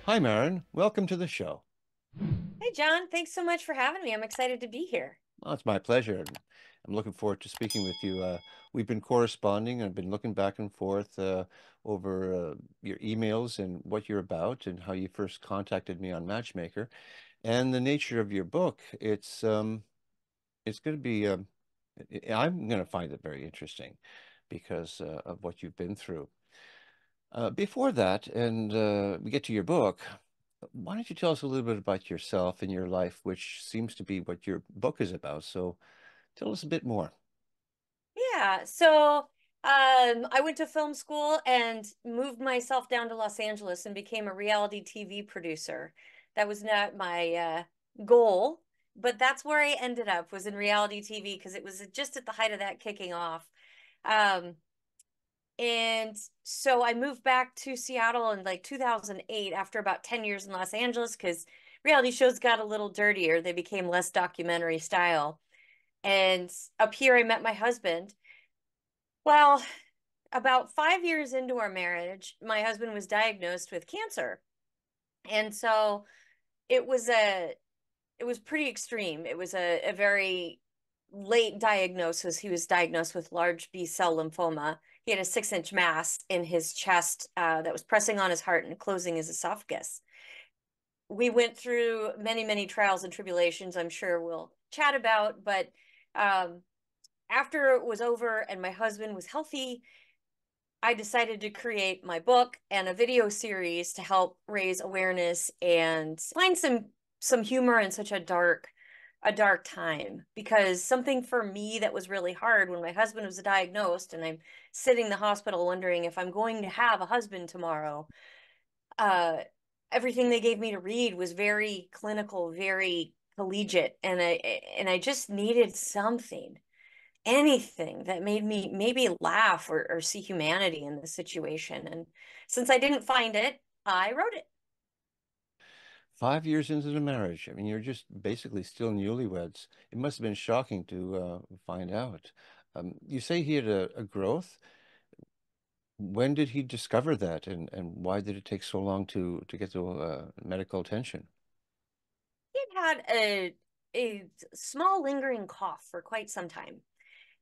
Hi, Maren. Welcome to the show. Hey, John, thanks so much for having me. I'm excited to be here. Well, it's my pleasure. I'm looking forward to speaking with you. We've been corresponding. I've been looking back and forth over your emails and what you're about and how you first contacted me on Matchmaker and the nature of your book. It's going to be I'm going to find it very interesting because of what you've been through. Before that, and we get to your book. Why don't you tell us a little bit about yourself and your life, which seems to be what your book is about? So tell us a bit more. I went to film school and moved myself down to Los Angeles and became a reality TV producer. That was not my goal, but that's where I ended up, was in reality TV because it was just at the height of that kicking off. Um, And so I moved back to Seattle in like 2008 after about 10 years in Los Angeles because reality shows got a little dirtier. They became less documentary style. And up here, I met my husband. Well, about 5 years into our marriage, my husband was diagnosed with cancer. And so it was a it was pretty extreme. It was a very late diagnosis. He was diagnosed with large B cell lymphoma. He had a 6-inch mass in his chest that was pressing on his heart and closing his esophagus. We went through many, many trials and tribulations, I'm sure we'll chat about, but um, after it was over and my husband was healthy, I decided to create my book and a video series to help raise awareness and find some humor in such a dark time, because something for me that was really hard when my husband was diagnosed and I'm sitting in the hospital wondering if I'm going to have a husband tomorrow. Uh, Everything they gave me to read was very clinical, very collegiate, and I just needed something, anything that made me maybe laugh or see humanity in the situation. And since I didn't find it, I wrote it. 5 years into the marriage, I mean, you're just basically still newlyweds. It must have been shocking to find out. You say he had a growth. When did he discover that, and why did it take so long to get to medical attention? It had a small lingering cough for quite some time.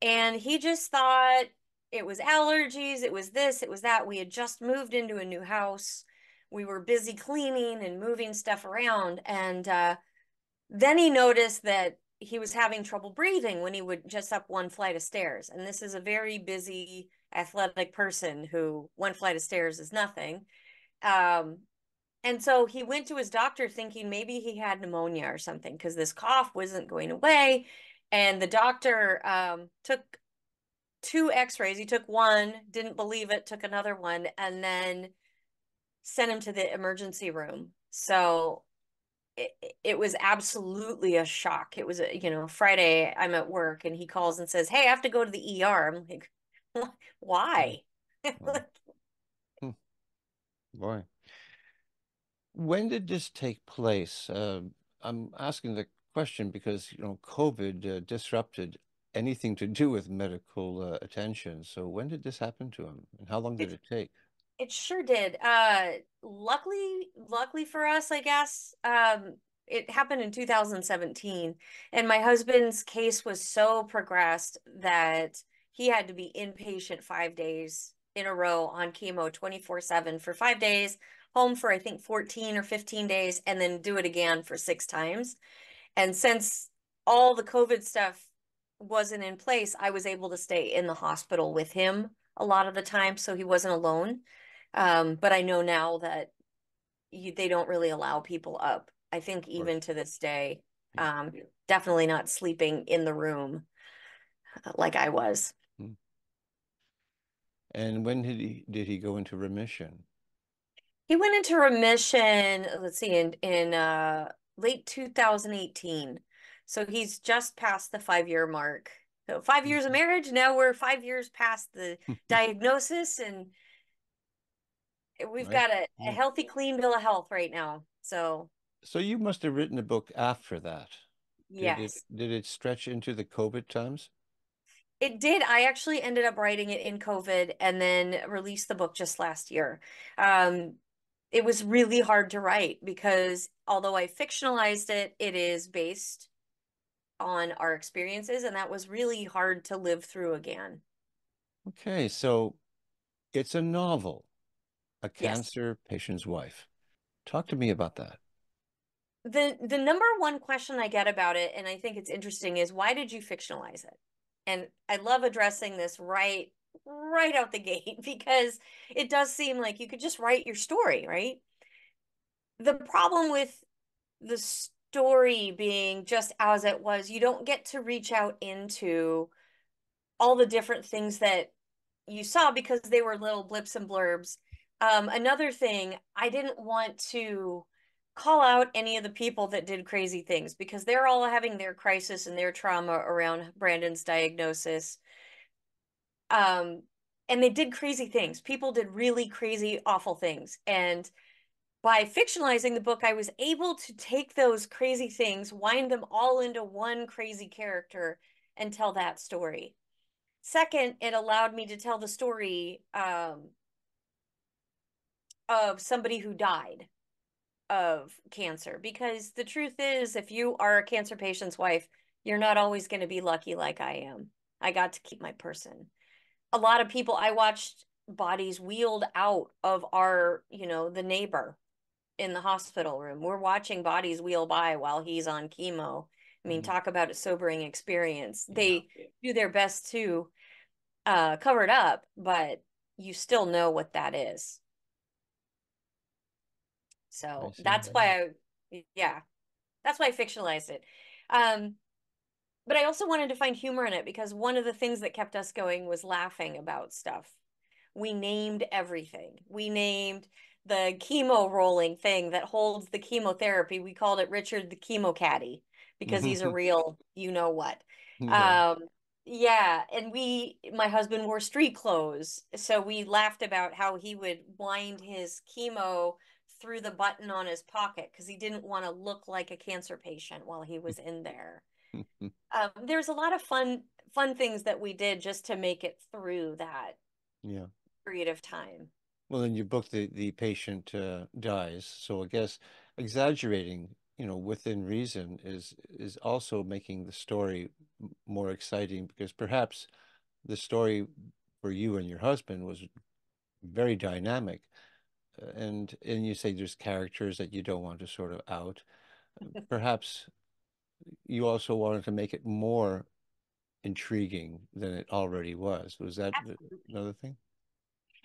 And he just thought it was allergies, it was this, it was that. We had just moved into a new house. We were busy cleaning and moving stuff around. And then he noticed that he was having trouble breathing when he would just up one flight of stairs. And this is a very busy, athletic person who one flight of stairs is nothing. Um, and so he went to his doctor thinking maybe he had pneumonia or something because this cough wasn't going away. And the doctor took two x-rays. He took one, didn't believe it, took another one, and then sent him to the emergency room. So it was absolutely a shock. It was, Friday, I'm at work and he calls and says, "Hey, I have to go to the ER." I'm like, Mm, why? wow. Hmm, boy. When did this take place? I'm asking the question because, COVID disrupted anything to do with medical attention. So when did this happen to him, and how long did It it take? it sure did. Luckily for us, I guess, it happened in 2017, and my husband's case was so progressed that he had to be inpatient 5 days in a row on chemo 24/7 for 5 days, home for I think 14 or 15 days, and then do it again for 6 times. And since all the COVID stuff wasn't in place, I was able to stay in the hospital with him a lot of the time, so he wasn't alone. But I know now that they don't really allow people up. I think Of course. even to this day, Yeah. definitely not sleeping in the room like I was. Hmm. And when did he go into remission? He went into remission, let's see, in late 2018. So he's just past the 5 year mark. So 5 years of marriage, now we're 5 years past the diagnosis, and we've Right? got a Yeah. healthy, clean bill of health right now. So So you must have written a book after that. Did it yes, did it stretch into the COVID times? it did. I actually ended up writing it in COVID and then released the book just last year. Um, it was really hard to write because although I fictionalized it, it is based on our experiences, and that was really hard to live through again. Okay, so it's a novel, A Yes. Cancer Patient's Wife. Talk to me about that. The number one question I get about it, and I think it's interesting, is why did you fictionalize it? And I love addressing this right out the gate because it does seem like you could just write your story, right? The problem with the story being just as it was, you don't get to reach out into all the different things that you saw because they were little blips and blurbs. Another thing, I didn't want to call out any of the people that did crazy things because they're all having their crisis and their trauma around Brandon's diagnosis. Um, and they did crazy things. People did really crazy, awful things. And by fictionalizing the book, I was able to take those crazy things, wind them all into one crazy character, and tell that story. Second, it allowed me to tell the story of somebody who died of cancer. Because the truth is, if you are a cancer patient's wife, you're not always going to be lucky like I am. I got to keep my person. A lot of people, I watched bodies wheeled out of the neighbor in the hospital room. We're watching bodies wheel by while he's on chemo. I mean, Mhm. talk about a sobering experience. Yeah, They do their best to cover it up, but you still know what that is. I So see. yeah, that's why I fictionalized it. Um, but I also wanted to find humor in it because one of the things that kept us going was laughing about stuff. We named everything. We named the chemo rolling thing that holds the chemotherapy. We called it Richard the Chemo Caddy because he's a real, you know what. Yeah. Um, yeah, and my husband wore street clothes, so we laughed about how he would wind his chemo through the button on his pocket because he didn't want to look like a cancer patient while he was in there. There's a lot of fun things that we did just to make it through that Yeah. period of time. Well, in your book, the patient dies. So I guess exaggerating, within reason is also making the story more exciting because perhaps the story for you and your husband was very dynamic. And you say there's characters that you don't want to sort of out. Perhaps you also wanted to make it more intriguing than it already was. Was that Absolutely. another thing?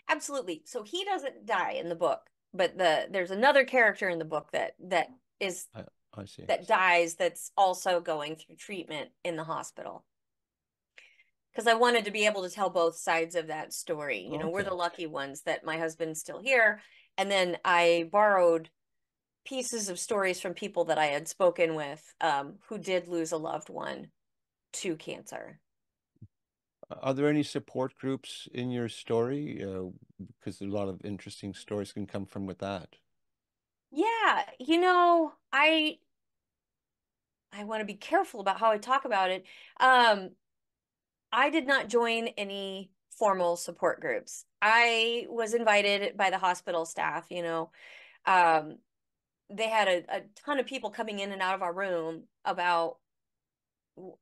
Absolutely. So he doesn't die in the book, but there's another character in the book is I, I see. that dies that's also going through treatment in the hospital. Because I wanted to be able to tell both sides of that story. You know, we're the Okay. lucky ones that my husband's still here. And then I borrowed pieces of stories from people that I had spoken with who did lose a loved one to cancer. Are there any support groups in your story? Because a lot of interesting stories can come from with that. Yeah, I want to be careful about how I talk about it. Um, I did not join any formal support groups. I was invited by the hospital staff, Um, they had a ton of people coming in and out of our room about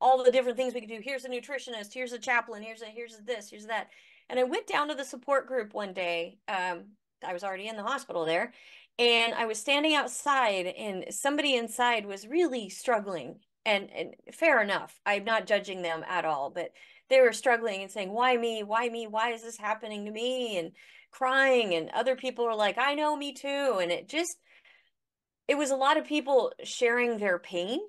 all the different things we could do. Here's a nutritionist, here's a chaplain, here's this, here's that. And I went down to the support group one day. I was already in the hospital there, and I was standing outside, and somebody inside was really struggling. And fair enough. I'm not judging them at all, but they were struggling and saying, "Why me? Why me? Why is this happening to me?" And crying, and other people were like, "I know, me too." And it was a lot of people sharing their pain,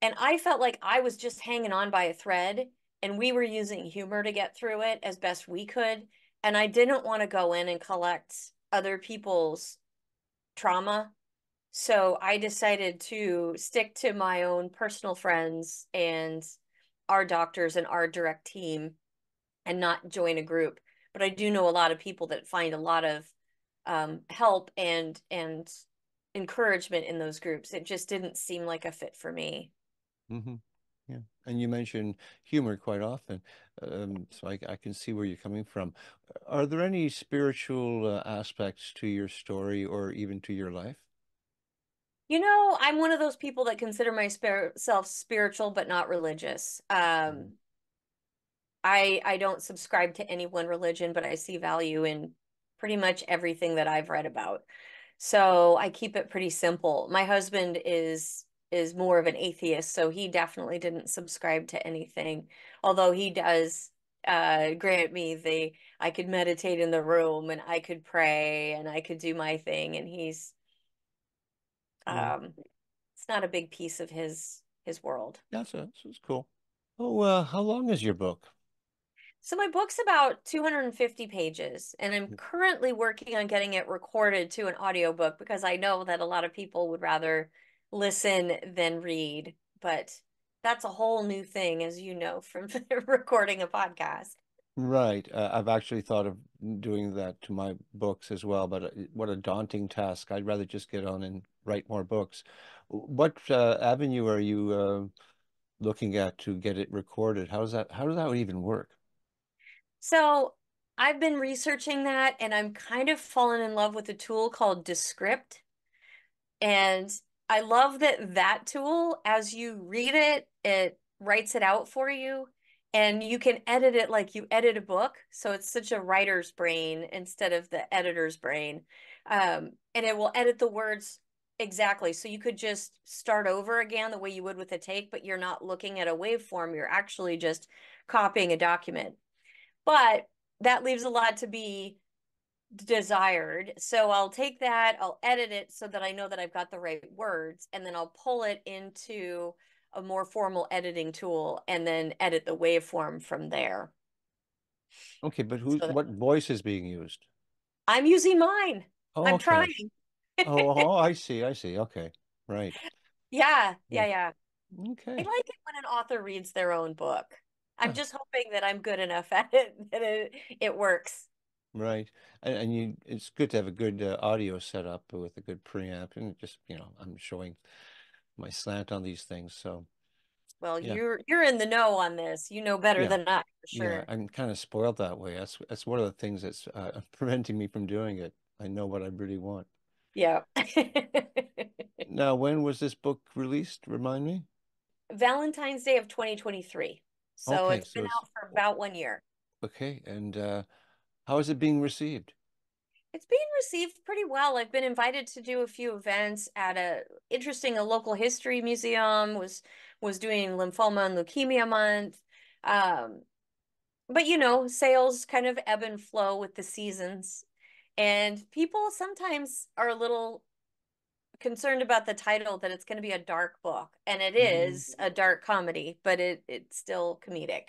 and I felt like I was just hanging on by a thread, and we were using humor to get through it as best we could. And I didn't want to go in and collect other people's trauma. So I decided to stick to my own personal friends and our doctors and our direct team and not join a group. But I do know a lot of people that find a lot of help and encouragement in those groups. It just didn't seem like a fit for me. Hmm. Yeah. And you mentioned humor quite often, so I can see where you're coming from. Are there any spiritual aspects to your story or even to your life? You know, I'm one of those people that consider myself spiritual but not religious. Mm. I don't subscribe to any one religion, but I see value in pretty much everything that I've read about. So I keep it pretty simple. My husband is more of an atheist, so he definitely didn't subscribe to anything. Although he does grant me the I could meditate in the room and I could pray and I could do my thing, and he's Yeah. um it's not a big piece of his world. That's cool. Oh, how long is your book? So my book's about 250 pages, and I'm Mm. currently working on getting it recorded to an audiobook because I know that a lot of people would rather listen than read. But that's a whole new thing, as you know, from recording a podcast. Right. I've actually thought of doing that to my books as well, but what a daunting task. I'd rather just get on and write more books. What avenue are you looking at to get it recorded? How does that even work? So I've been researching that, and I'm kind of fallen in love with a tool called Descript. And I love that that tool, as you read it, it writes it out for you, and you can edit it like you edit a book. So it's such a writer's brain instead of the editor's brain. And it will edit the words exactly. So you could just start over again the way you would with a take, but you're not looking at a waveform. You're actually just copying a document. But that leaves a lot to be desired. So I'll take that, I'll edit it so that I know that I've got the right words, and then I'll pull it into a more formal editing tool and then edit the waveform from there. Okay, but So what voice is being used? I'm using mine. Oh, I'm okay. trying. Oh, I see. Okay. Right. Yeah, Yeah. yeah, yeah. I Okay. like it when an author reads their own book. I'm Yeah. just hoping that I'm good enough at it that it works. Right. And it's good to have a good audio setup with a good preamp and just, I'm showing my slant on these things. So, Well, yeah. you're in the know on this. You know better Yeah. than I, for Yeah, sure. I'm kind of spoiled that way. That's one of the things that's preventing me from doing it. I know what I really want. Yeah. Now, when was this book released? Remind me. Valentine's Day of 2023. So Okay, it's so been it's out for about 1 year. okay. And how is it being received? It's being received pretty well. I've been invited to do a few events at a local history museum, was doing lymphoma and leukemia month. Um, but you know, sales kind of ebb and flow with the seasons. And people sometimes are a little concerned about the title that it's going to be a dark book. And it Mm. is a dark comedy, but it's still comedic.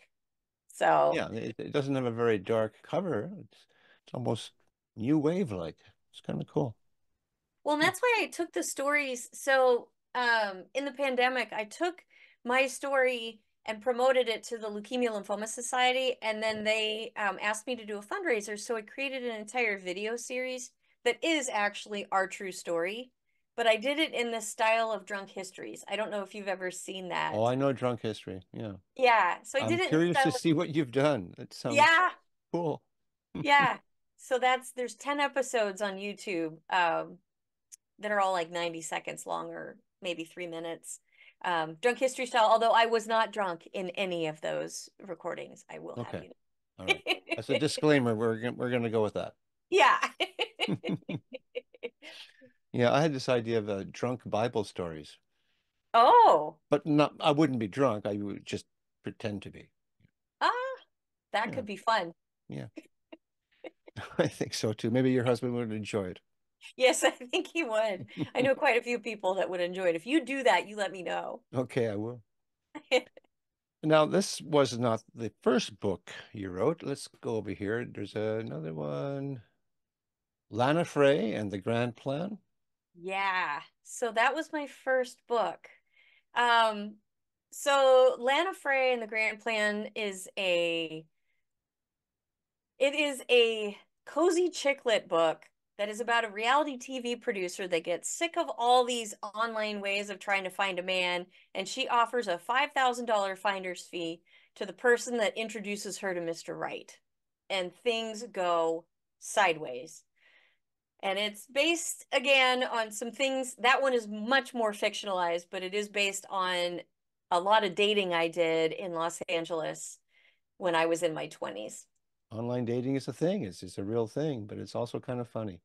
So Yeah, it doesn't have a very dark cover. It's almost new wave like. It's kind of cool. well, and Hmm. that's why I took the stories. So, in the pandemic, I took my story and promoted it to the Leukemia Lymphoma Society, and then they asked me to do a fundraiser. So I created an entire video series that is actually our true story, but I did it in the style of Drunk Histories. I don't know if you've ever seen Oh, that. I know Drunk History. Yeah. Yeah, so I I'm did it in the curious to style of, see what you've done. It sounds yeah, cool. yeah. So there's 10 episodes on YouTube. That are all like 90 seconds long or maybe 3 minutes. Drunk history style, although I was not drunk in any of those recordings, I will have Okay. you All know. right. As a disclaimer, we're gonna go with that. Yeah. Yeah, I had this idea of drunk Bible stories, Oh, but not. I wouldn't be drunk. I would just pretend to be. ah, that Yeah, could be fun. yeah. I think so too. Maybe your husband would enjoy it. Yes, I think he would. I know quite a few people that would enjoy it. If you do that, you let me know. Okay, I will. Now, this was not the first book you wrote. Let's go over here. There's another one. Lana Fray and the Grand Plan. Yeah. So that was my first book. Um, so Lana Fray and the Grand Plan it is a cozy chick lit book that is about a reality TV producer that gets sick of all these online ways of trying to find a man, and she offers a $5,000 finder's fee to the person that introduces her to Mr. Right. And things go sideways. And it's based again on some things. That one is much more fictionalized, but it is based on a lot of dating I did in Los Angeles when I was in my 20s. Online dating is a thing. It's a real thing, but it's also kind of funny.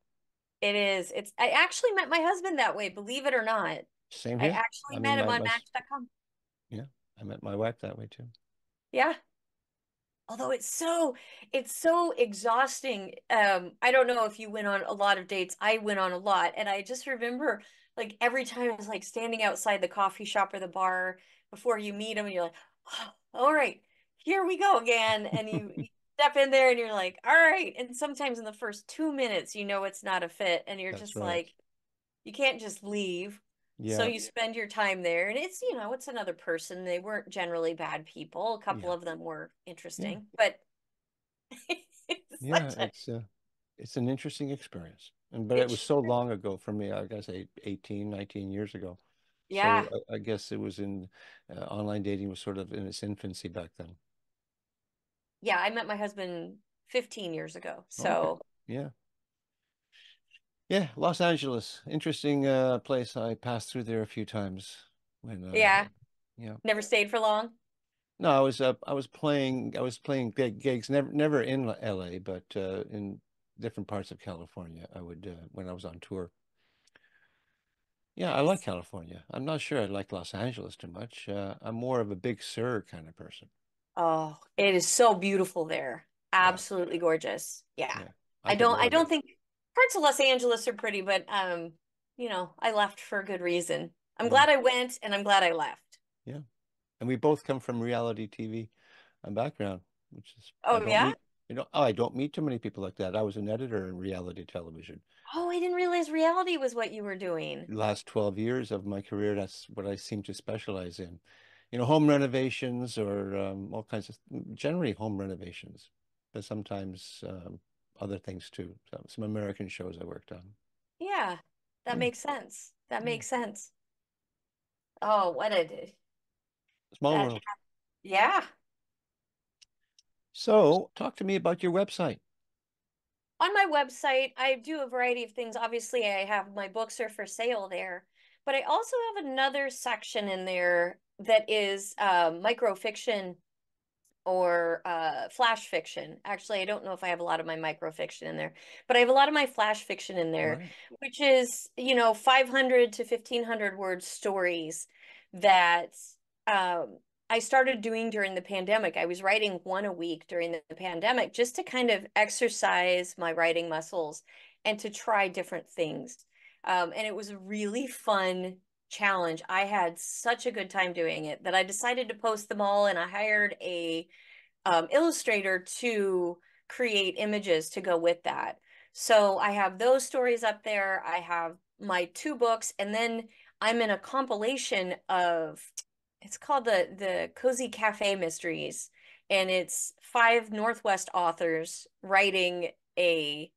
It is. I actually met my husband that way, believe it or not. Same I here. actually I mean, met him on Match.com. yeah, I met my wife that way too. Yeah. Although it's so exhausting. I don't know if you went on a lot of dates. I went on a lot, and I just remember like every time I was like standing outside the coffee shop or the bar before you meet them, and you're like, oh, all right, here we go again. And you step in there and you're like, all right. And sometimes in the first 2 minutes, you know it's not a fit, and you're That's just right. like, you can't just leave. So Yeah, you spend your time there, and it's another person. They weren't generally bad people. A couple yeah, of them were yeah, interesting, but it's yeah. such a It's an interesting experience. And but it it was so long ago for me. I guess 18, 19 years ago. yeah. So I guess it was in online dating was sort of in its infancy back then. Yeah, I met my husband 15 years ago. Okay. So Yeah. Yeah, Los Angeles, interesting place. I passed through there a few times when yeah, yeah. never stayed for long. No, I was playing big gigs, never in LA, but in different parts of California. I would when I was on tour. Yeah, I like Nice. California. I'm not sure I like Los Angeles too much. I'm more of a Big Sur kind of person. Oh, it is so beautiful there. Yeah, Absolutely gorgeous. Yeah. yeah. I I could don't I live there. don't think parts of Los Angeles are pretty, but I left for a good reason. I'm Yeah, glad I went and I'm glad I left. yeah. And we both come from reality TV background, which is I Oh don't yeah? meet, I don't meet too many people like that. I was an editor in reality television. Oh, I didn't realize reality was what you were doing. The last 12 years of my career, that's what I seem to specialize in. Home renovations or all kinds of, generally home renovations, but sometimes other things too. Some American shows I worked on. Yeah, that Yeah, makes sense. That yeah. makes sense. Oh, what I did. Small That world. yeah. So, talk to me about your website. On my website, I do a variety of things. Obviously, I have my books are for sale there, but I also have another section in there that is microfiction or flash fiction. Actually, I don't know if I have a lot of my microfiction in there, but I have a lot of my flash fiction in there, Right. which is, 500 to 1,500 word stories that um, I started doing during the pandemic. I was writing one a week during the pandemic just to kind of exercise my writing muscles and to try different things. And it was a really fun challenge. I had such a good time doing it that I decided to post them all, and I hired a illustrator to create images to go with that. So I have those stories up there. I have my two books, and then I'm in a compilation of it's called the Cozy Cafe Mysteries, and it's five Northwest authors writing a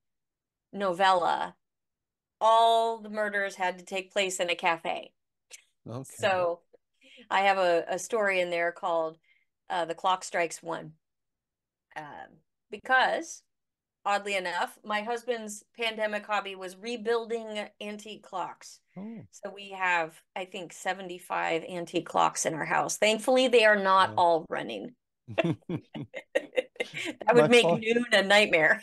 novella. All the murders had to take place in a cafe. Okay. So I have a story in there called The Clock Strikes One. Because oddly enough, my husband's pandemic hobby was rebuilding antique clocks. Oh, So we have, I think, 75 antique clocks in our house. Thankfully, they are not wow. all running. That My would make fa noon a nightmare.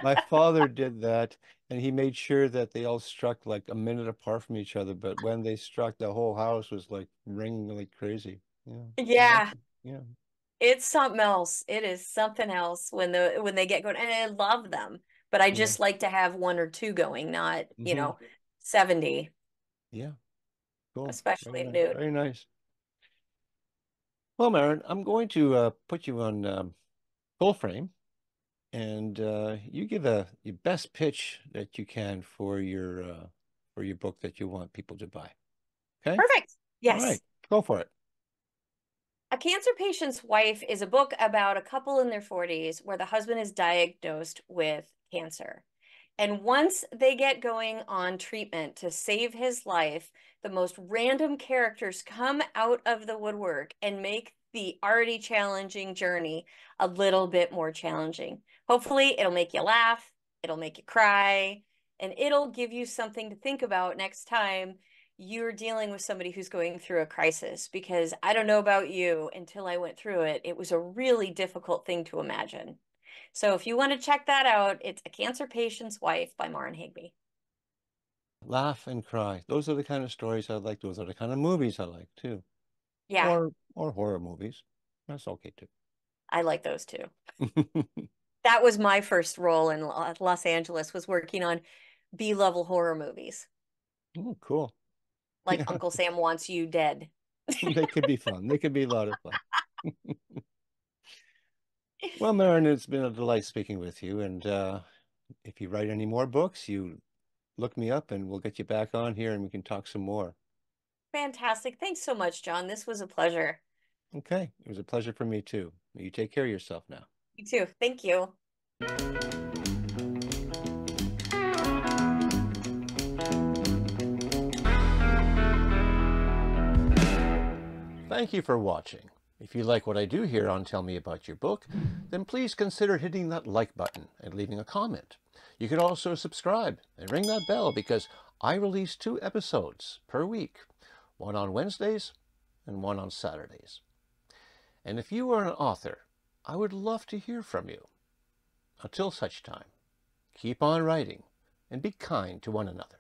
my father did that, and he made sure that they all struck like a minute apart from each other. But when they struck, the whole house was like ringing like crazy. Yeah, I like Yeah, it. Yeah, it's something else. It is something else when they get going. And I love them, but I yeah. just like to have one or two going, not, Hmm. 70, Yeah, cool. Very especially at nice. noon. Very nice. Well, Maren, I'm going to put you on full frame, and you give your best pitch that you can for your book that you want people to buy. Okay? Perfect. All right, Yes. go for it. A Cancer Patient's Wife is a book about a couple in their 40s where the husband is diagnosed with cancer. And once they get going on treatment to save his life, the most random characters come out of the woodwork and make the already challenging journey a little bit more challenging. Hopefully, it'll make you laugh, it'll make you cry, and it'll give you something to think about next time you're dealing with somebody who's going through a crisis. Because I don't know about you, until I went through it, it was a really difficult thing to imagine. So if you want to check that out, it's A Cancer Patient's Wife by Maren Higbee. Laugh and cry. Those are the kind of stories I like. Those are the kind of movies I like too. Yeah, Or horror movies. That's okay too. I like those too. That was my first role in Los Angeles, was working on B-level horror movies, Oh, cool. like Yeah, Uncle Sam Wants You Dead. they could be fun. They could be a lot of fun. Well, Maren, it's been a delight speaking with you. And if you write any more books, you look me up and we'll get you back on here and we can talk some more. Fantastic. Thanks so much, John. This was a pleasure. Okay. It was a pleasure for me too. You take care of yourself now. You too. Thank you. Thank you for watching. If you like what I do here on Tell Me About Your Book, then please consider hitting that like button and leaving a comment. You can also subscribe and ring that bell because I release 2 episodes per week, one on Wednesdays and one on Saturdays. And if you are an author, I would love to hear from you. Until such time, keep on writing and be kind to one another.